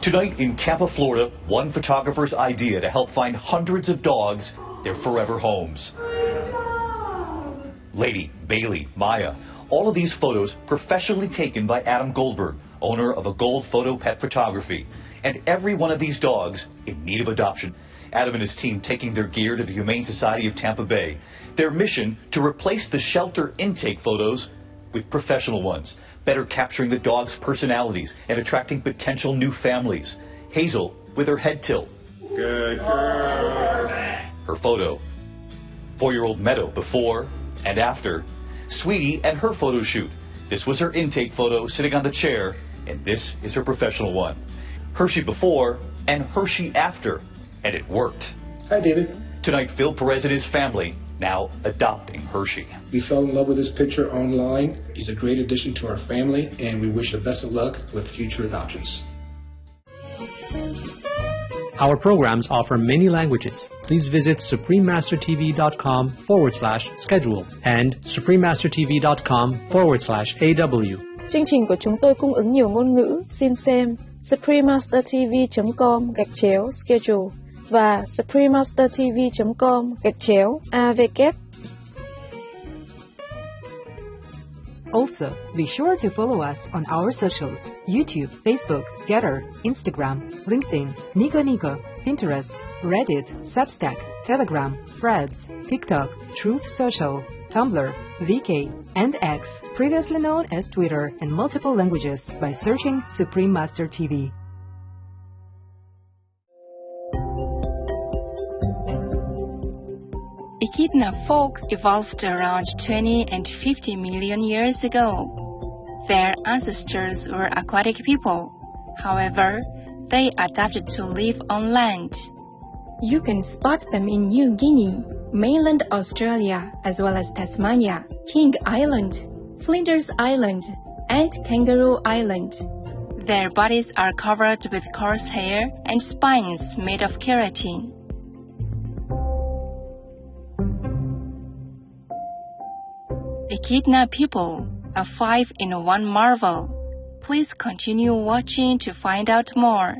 Tonight in Tampa, Florida, one photographer's idea to help find hundreds of dogs their forever homes. Lady, Bailey, Maya, all of these photos professionally taken by Adam Goldberg, owner of a Gold Photo Pet Photography. And every one of these dogs in need of adoption. Adam and his team taking their gear to the Humane Society of Tampa Bay. Their mission to replace the shelter intake photos with professional ones, better capturing the dogs' personalities and attracting potential new families. Hazel with her head tilt. Good girl. Her photo. 4-year-old Meadow before and after. Sweetie and her photo shoot. This was her intake photo sitting on the chair, and this is her professional one. Hershey before and Hershey after, and it worked. Hi, David. Tonight, Phil Perez and his family now adopting Hershey. We fell in love with this picture online. He's a great addition to our family, and we wish the best of luck with future adoptions. Our programs offer many languages. Please visit suprememastertv.com/schedule and suprememastertv.com/AW. Chương trình của chúng tôi cung ứng nhiều ngôn ngữ. Xin xem suprememastertv.com/schedule và suprememastertv.com/AW. Also, be sure to follow us on our socials: YouTube, Facebook, Getter, Instagram, LinkedIn, Nico Nico, Pinterest, Reddit, Substack, Telegram, Threads, TikTok, Truth Social, Tumblr, VK, and X, previously known as Twitter, in multiple languages by searching Supreme Master TV. Echidna folk evolved around 20 and 50 million years ago. Their ancestors were aquatic people. However, they adapted to live on land. You can spot them in New Guinea, mainland Australia, as well as Tasmania, King Island, Flinders Island, and Kangaroo Island. Their bodies are covered with coarse hair and spines made of keratin. Echidna people, a 5-in-1 marvel. Please continue watching to find out more.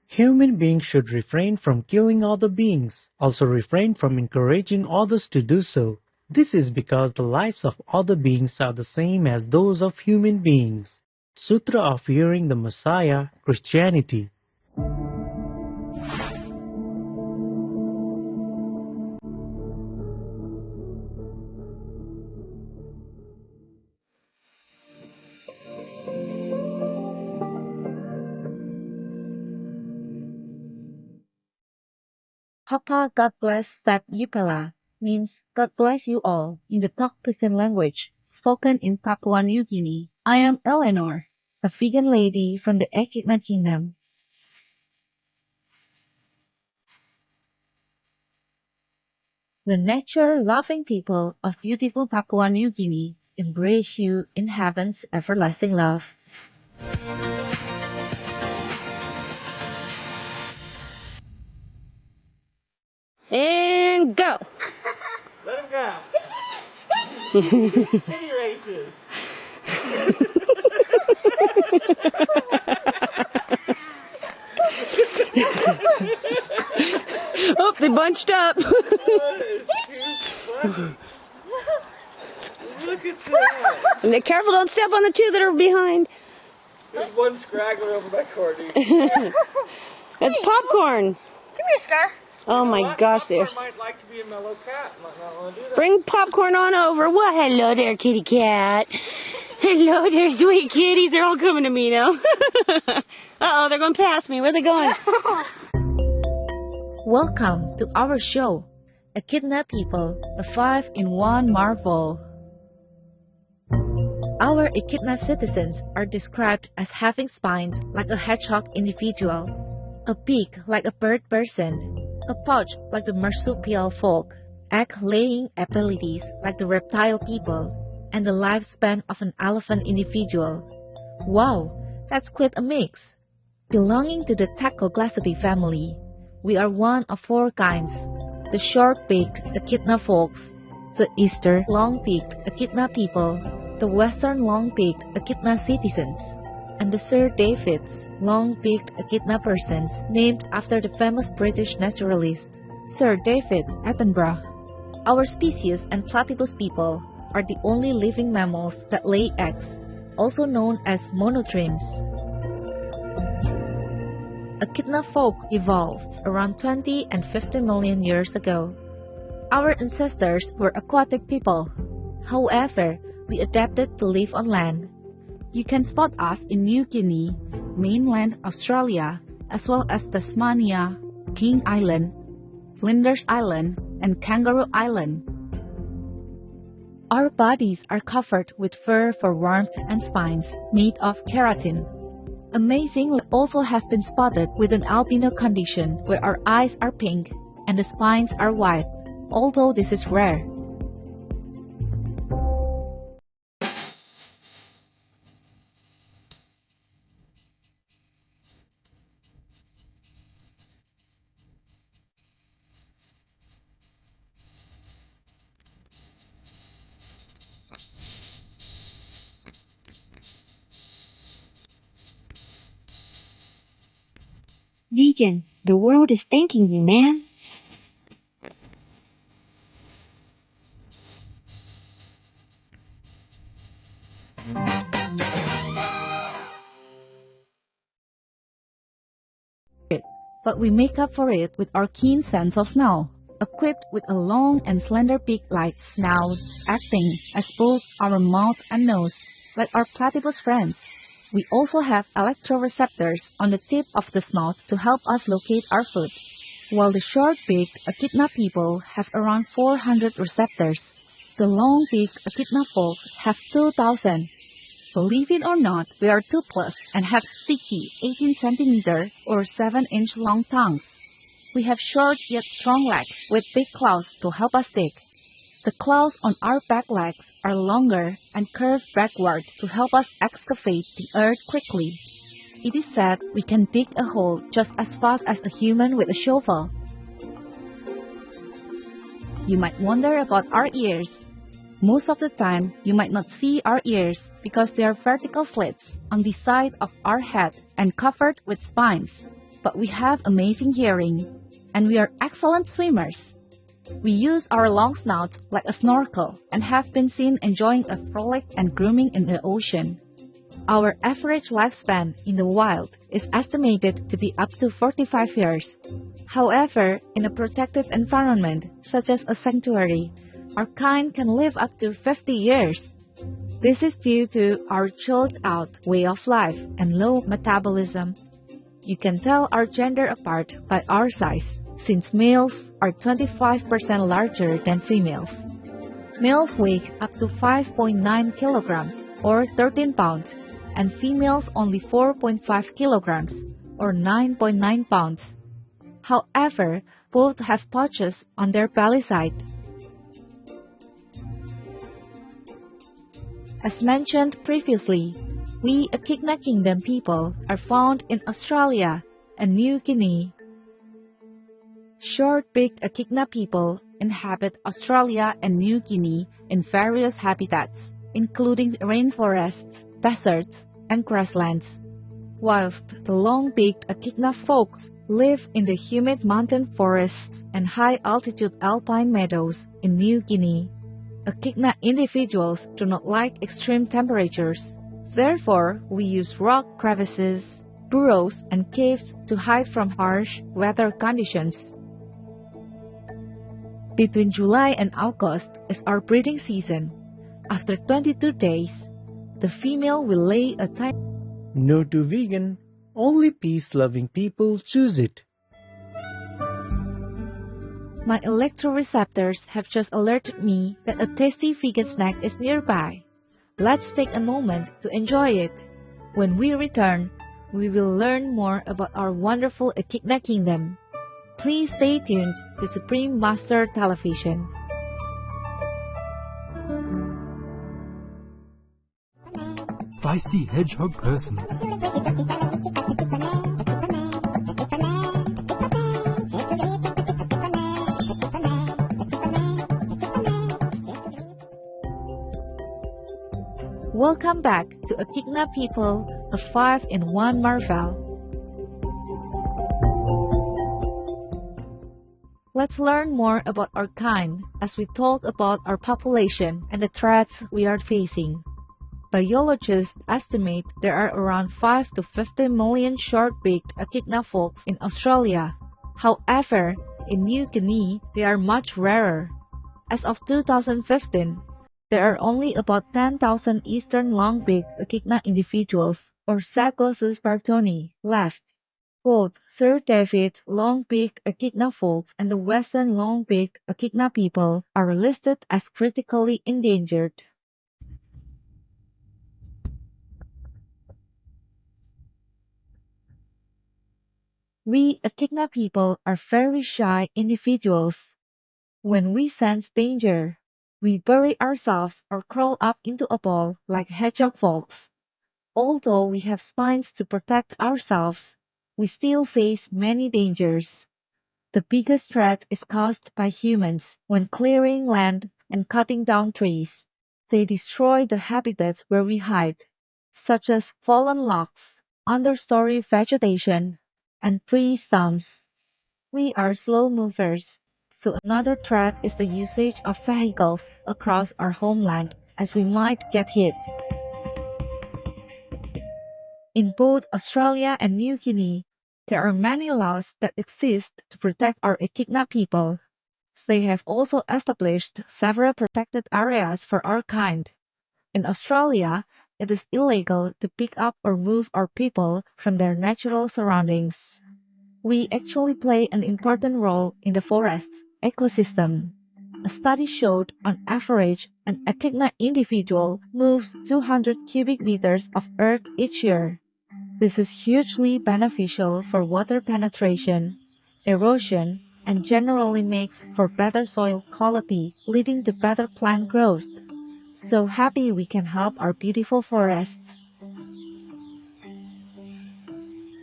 Human beings should refrain from killing other beings, also refrain from encouraging others to do so. This is because the lives of other beings are the same as those of human beings. Sutra of Hearing the Messiah, Christianity. Papa God bless Sapyupela means God bless you all in the Tok Pisin language spoken in Papua New Guinea. I am Eleanor, a vegan lady from the Echidna Kingdom. The nature-loving people of beautiful Papua New Guinea embrace you in heaven's everlasting love. And go! Let him go! City races! Oh, they bunched up! Look at that! And careful, don't step on the two that are behind. There's one scraggler over by Courtney. That's popcorn. Come here, Star. Oh my gosh, there's. Might like to be a mellow cat. Might not want to do that. Bring popcorn on over. Well, hello there, kitty cat. Hello there, sweet kitties. They're all coming to me now. Uh-oh, they're going past me. Where are they going? Welcome to our show, Echidna People, a 5-in-1 marvel. Our Echidna citizens are described as having spines like a hedgehog individual, a beak like a bird person, a pouch like the marsupial folk, egg-laying abilities like the reptile people, and the lifespan of an elephant individual. Wow, that's quite a mix. Belonging to the Tacoglacidae family, we are one of 4 kinds: the short-beaked Echidna folks, the Easter long-beaked Echidna people, the western long-beaked echidna citizens, and the Sir David's long-beaked echidna persons named after the famous British naturalist Sir David Attenborough. Our species and platypus people are the only living mammals that lay eggs, also known as monotremes. Echidna folk evolved around 20 and 50 million years ago. Our ancestors were aquatic people. However, we adapted to live on land. You can spot us in New Guinea, mainland Australia, as well as Tasmania, King Island, Flinders Island, and Kangaroo Island. Our bodies are covered with fur for warmth and spines made of keratin. Amazingly, also have been spotted with an albino condition where our eyes are pink and the spines are white, although this is rare. Vegan, the world is thanking you, man. But we make up for it with our keen sense of smell, equipped with a long and slender beak-like snout, acting as both our mouth and nose, like our platypus friends. We also have electroreceptors on the tip of the snout to help us locate our food, while the short-beaked echidna people have around 400 receptors. The long-beaked echidna folk have 2,000. Believe it or not, we are toothless and have sticky 18 cm or 7-inch long tongues. We have short yet strong legs with big claws to help us dig. The claws on our back legs are longer and curved backward to help us excavate the earth quickly. It is said we can dig a hole just as fast as a human with a shovel. You might wonder about our ears. Most of the time, you might not see our ears because they are vertical slits on the side of our head and covered with spines. But we have amazing hearing, and we are excellent swimmers. We use our long snouts like a snorkel and have been seen enjoying a frolic and grooming in the ocean. Our average lifespan in the wild is estimated to be up to 45 years. However, in a protected environment, such as a sanctuary, our kind can live up to 50 years. This is due to our chilled-out way of life and low metabolism. You can tell our gender apart by our size, since males are 25% larger than females. Males weigh up to 5.9 kilograms or 13 pounds, and females only 4.5 kilograms or 9.9 pounds. However, both have pouches on their belly side. As mentioned previously, we Echidna Kingdom people are found in Australia and New Guinea. Short-beaked echidna people inhabit Australia and New Guinea in various habitats, including rainforests, deserts, and grasslands, whilst the long-beaked echidna folks live in the humid mountain forests and high-altitude alpine meadows in New Guinea. Echidna individuals do not like extreme temperatures. Therefore, we use rock crevices, burrows, and caves to hide from harsh weather conditions. Between July and August is our breeding season. After 22 days, the female will lay a tiny... No to vegan, only peace-loving people choose it. My electroreceptors have just alerted me that a tasty vegan snack is nearby. Let's take a moment to enjoy it. When we return, we will learn more about our wonderful Echidna Kingdom. Please stay tuned to Supreme Master Television. Feisty hedgehog person. Welcome back to Echidna People, a 5-in-1 marvel. Let's learn more about our kind as we talk about our population and the threats we are facing. Biologists estimate there are around 5 to 50 million short-beaked echidna folks in Australia. However, in New Guinea, they are much rarer. As of 2015, there are only about 10,000 eastern long-beaked echidna individuals, or Zaglossus bartoni, left. Both Sir David long-beaked echidna folks and the western long-beaked echidna people are listed as critically endangered. We echidna people are very shy individuals. When we sense danger, we bury ourselves or crawl up into a ball like hedgehog folks. Although we have spines to protect ourselves, we still face many dangers. The biggest threat is caused by humans when clearing land and cutting down trees. They destroy the habitats where we hide, such as fallen logs, understory vegetation, and tree stumps. We are slow movers, so another threat is the usage of vehicles across our homeland, as we might get hit. In both Australia and New Guinea, there are many laws that exist to protect our echidna people. They have also established several protected areas for our kind. In Australia, it is illegal to pick up or move our people from their natural surroundings. We actually play an important role in the forest's ecosystem. A study showed on average an echidna individual moves 200 cubic meters of earth each year. This is hugely beneficial for water penetration, erosion, and generally makes for better soil quality, leading to better plant growth. So happy we can help our beautiful forests.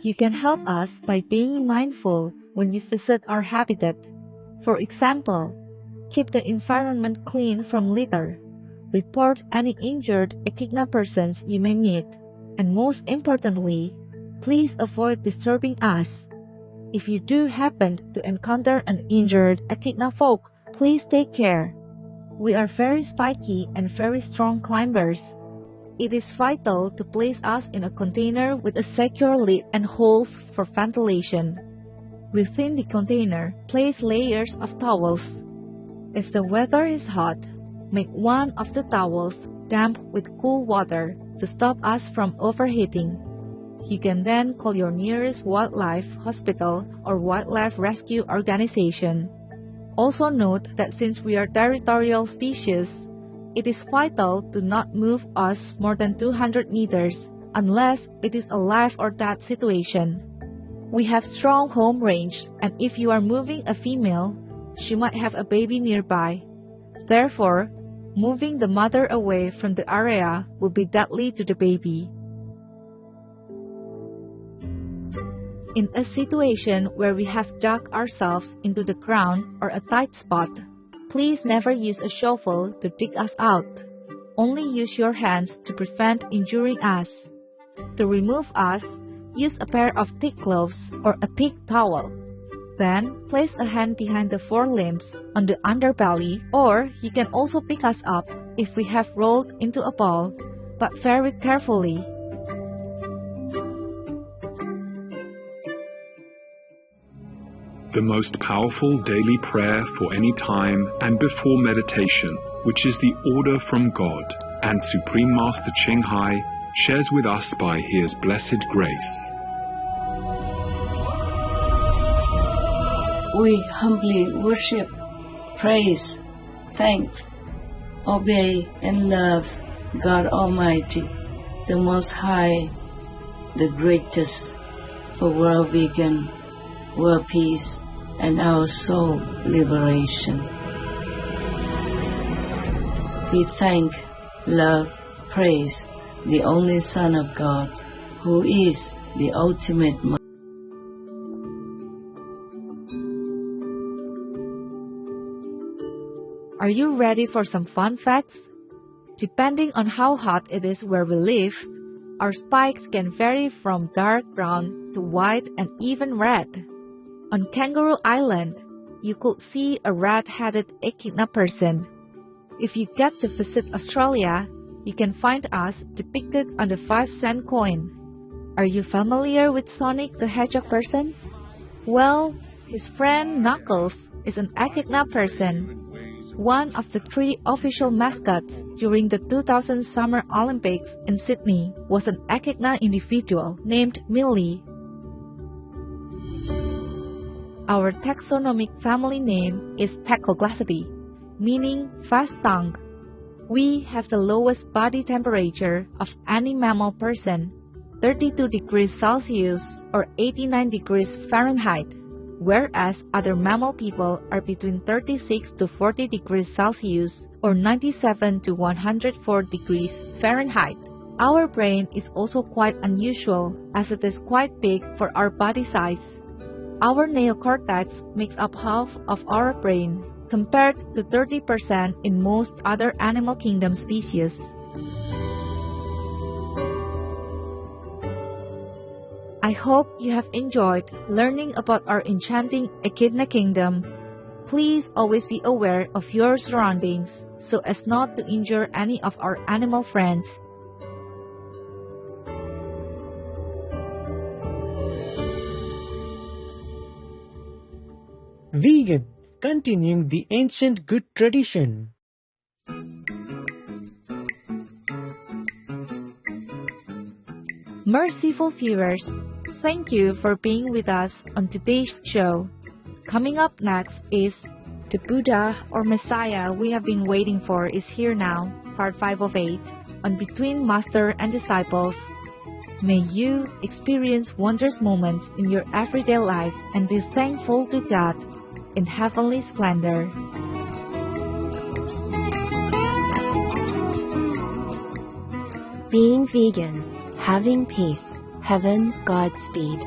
You can help us by being mindful when you visit our habitat. For example, keep the environment clean from litter, report any injured echidna persons you may meet, and most importantly, please avoid disturbing us. If you do happen to encounter an injured echidna folk, please take care. We are very spiky and very strong climbers. It is vital to place us in a container with a secure lid and holes for ventilation. Within the container, place layers of towels. If the weather is hot, make one of the towels damp with cool water to stop us from overheating. You can then call your nearest wildlife hospital or wildlife rescue organization. Also note that since we are territorial species, it is vital to not move us more than 200 meters unless it is a life or death situation. We have strong home range, and if you are moving a female, she might have a baby nearby. Therefore, moving the mother away from the area will be deadly to the baby. In a situation where we have dug ourselves into the ground or a tight spot, please never use a shovel to dig us out. Only use your hands to prevent injuring us. To remove us, use a pair of thick gloves or a thick towel. Then, place a hand behind the forelimbs on the underbelly, or you can also pick us up if we have rolled into a ball, but very carefully. The most powerful daily prayer for any time and before meditation, which is the order from God, and Supreme Master Qinghai shares with us by His blessed grace. We humbly worship, praise, thank, obey, and love God Almighty, the Most High, the greatest, for world vegan, world peace, and our soul liberation. We thank, love, praise the only Son of God, who is the ultimate. Are you ready for some fun facts? Depending on how hot it is where we live, our spikes can vary from dark brown to white and even red. On Kangaroo Island, you could see a red-headed echidna person. If you get to visit Australia, you can find us depicted on the 5-cent coin. Are you familiar with Sonic the Hedgehog person? Well, his friend Knuckles is an echidna person. One of the 3 official mascots during the 2000 Summer Olympics in Sydney was an echidna individual named Millie. Our taxonomic family name is Tachoglacidae, meaning fast-tongued. We have the lowest body temperature of any mammal person, 32 degrees Celsius or 89 degrees Fahrenheit, whereas other mammal people are between 36 to 40 degrees Celsius or 97 to 104 degrees Fahrenheit. Our brain is also quite unusual as it is quite big for our body size. Our neocortex makes up half of our brain, compared to 30% in most other animal kingdom species. I hope you have enjoyed learning about our enchanting echidna kingdom. Please always be aware of your surroundings so as not to injure any of our animal friends. Vegan, continuing the ancient good tradition. Merciful viewers, thank you for being with us on today's show. Coming up next is The Buddha or Messiah we have been waiting for is here now, part 5 of 8, on Between Master and Disciples. May you experience wondrous moments in your everyday life and be thankful to God in heavenly splendor. Being vegan, having peace, heaven, Godspeed.